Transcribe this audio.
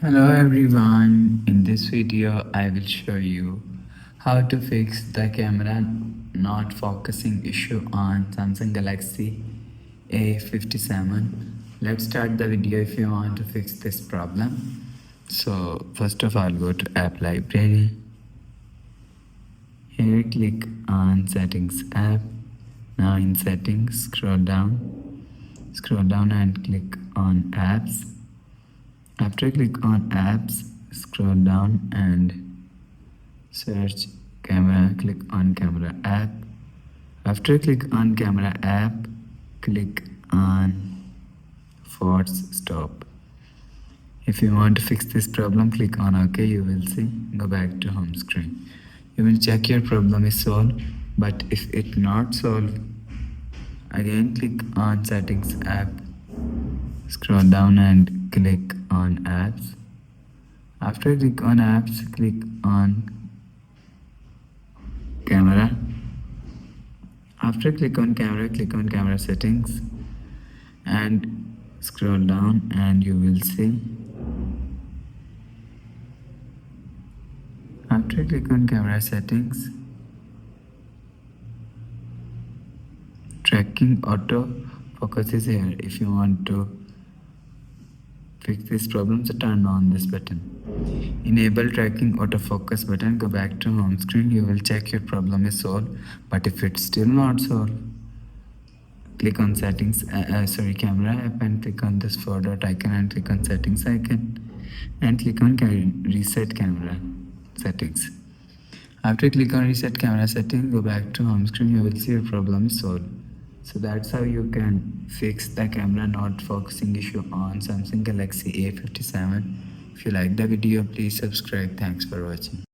Hello everyone, in this video I will show you how to fix the camera not focusing issue on Samsung Galaxy A57. Let's start the video if you want to fix this problem. So first of all go to app library. Here click on settings app. Now in settings scroll down and click on apps. After click on apps, scroll down and search camera, click on camera app. After click on camera app, click on force stop. If you want to fix this problem, click on OK, you will see, go back to home screen. You will check your problem is solved, but if it not solved, again click on settings app, scroll down and click on apps. After click on apps, click on camera. After click on camera settings and scroll down and you will see. After click on camera settings, tracking auto focus is here. If you want to fix this problem, so turn on this button. Enable tracking autofocus button, go back to home screen. You will check your problem is solved, but if it's still not solved, click on settings camera app and click on this 4 dot icon and click on settings icon and click on reset camera settings. After click on reset camera settings, go back to home screen. You will see your problem is solved. So that's how you can fix the camera not focusing issue on Samsung Galaxy A57. If you like the video, please subscribe. Thanks for watching.